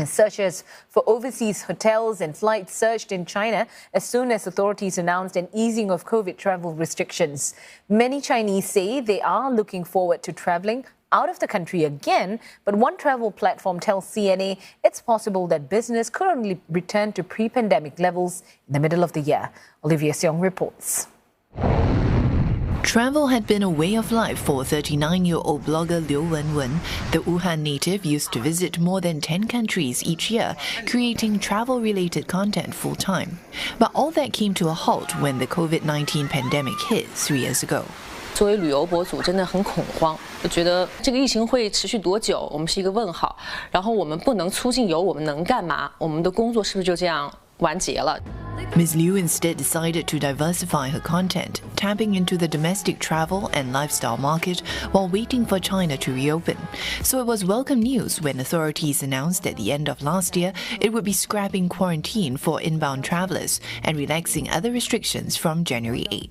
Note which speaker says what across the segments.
Speaker 1: Searches for overseas hotels and flights surged in China as soon as authorities announced an easing of COVID travel restrictions. Many Chinese say they are looking forward to traveling out of the country again, but one travel platform tells CNA it's possible that business could only return to pre-pandemic levels in the middle of the year. Olivia Siong reports.
Speaker 2: Travel had been a way of life for 39-year-old blogger Liu Wenwen. The Wuhan native used to visit more than 10 countries each year, creating travel-related content full-time. But all that came to a halt when the COVID-19 pandemic hit 3 years ago.
Speaker 3: 作为旅游博主，真的很恐慌，就觉得这个疫情会持续多久，我们是一个问号。然后我们不能出境游，我们能干嘛？我们的工作是不是就这样完结了？
Speaker 2: Ms. Liu instead decided to diversify her content, tapping into the domestic travel and lifestyle market while waiting for China to reopen. So it was welcome news when authorities announced at the end of last year it would be scrapping quarantine for inbound travelers and relaxing other restrictions from January 8.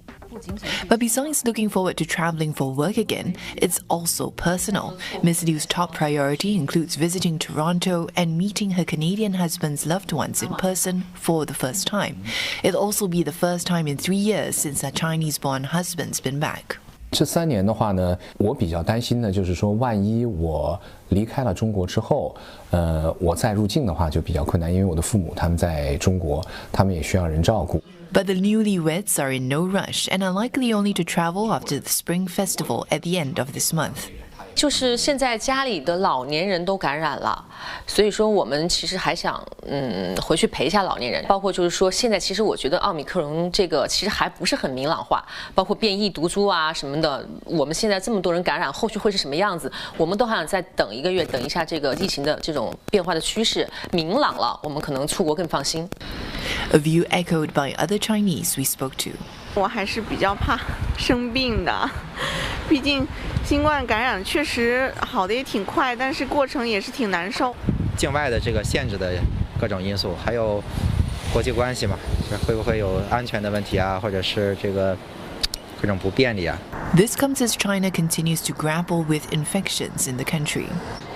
Speaker 2: But besides looking forward to traveling for work again, it's also personal. Ms. Liu's top priority includes visiting Toronto and meeting her Canadian husband's loved ones in person for the first time. It'll also be the first time in 3 years since her Chinese-born husband's been back.
Speaker 4: 这3年的话呢，我比较担心的就是说，万一我离开了中国之后，我再入境的话就比较困难，因为我的父母他们在中国，他们也需要人照顾。
Speaker 2: But the newlyweds are in no rush and are likely only to travel after the Spring Festival at the end of this month.
Speaker 3: 就是现在家里的老年人都感染了，所以说我们其实还想回去陪一下老年人。包括就是说现在其实我觉得奥密克戎这个其实还不是很明朗化，包括变异毒株啊什么的。我们现在这么多人感染，后续会是什么样子？我们都还想再等1个月，等一下这个疫情的这种变化的趋势明朗了，我们可能出国更放心。
Speaker 2: A view echoed by other Chinese we spoke to.
Speaker 5: 我还是比较怕生病的，毕竟新冠感染确实好的也挺快，但是过程也是挺难受。
Speaker 6: 境外的这个限制的各种因素，还有国际关系嘛，会不会有安全的问题啊，或者是这个各种不便利啊？
Speaker 2: This comes as China continues to grapple with infections in the country.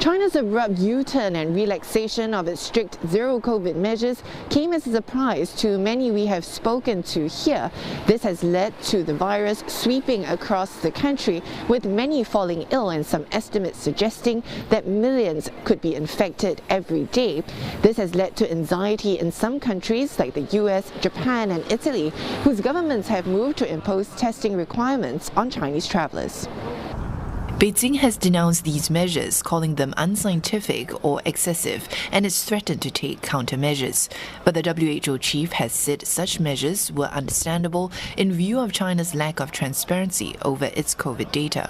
Speaker 7: China's abrupt U-turn and relaxation of its strict zero-COVID measures came as a surprise to many we have spoken to here. This has led to the virus sweeping across the country, with many falling ill and some estimates suggesting that millions could be infected every day. This has led to anxiety in some countries like the US, Japan and Italy, whose governments have moved to impose testing requirements on Chinese travelers.
Speaker 2: Beijing has denounced these measures, calling them unscientific or excessive, and has threatened to take countermeasures. But the WHO chief has said such measures were understandable in view of China's lack of transparency over its COVID data.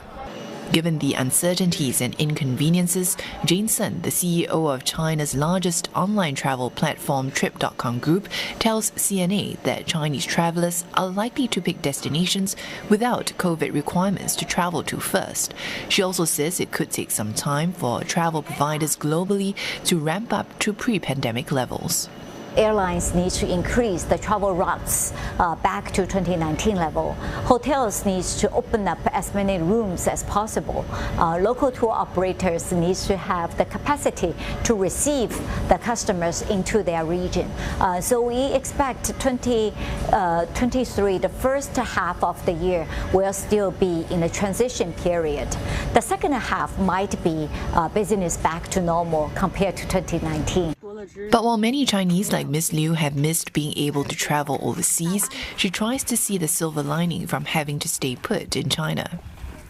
Speaker 2: Given the uncertainties and inconveniences, Jane Sun, the CEO of China's largest online travel platform Trip.com Group, tells CNA that Chinese travelers are likely to pick destinations without COVID requirements to travel to first. She also says it could take some time for travel providers globally to ramp up to pre-pandemic levels.
Speaker 8: Airlines need to increase the travel routes back to 2019 level. Hotels need to open up as many rooms as possible. Local tour operators need to have the capacity to receive the customers into their region. So we expect 2023, the first half of the year, will still be in a transition period. The second half might be business back to normal compared to 2019.
Speaker 2: But while many Chinese like Ms. Liu have missed being able to travel overseas, she tries to see the silver lining from having to stay put in China.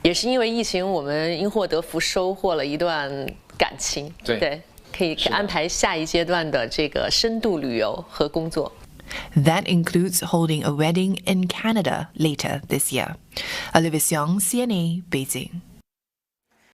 Speaker 3: 也是因为疫情，我们因祸得福，收获了一段感情。对，可以安排下一阶段的这个深度旅游和工作。
Speaker 2: That includes holding a wedding in Canada later this year. Olivia Siong, CNA, Beijing.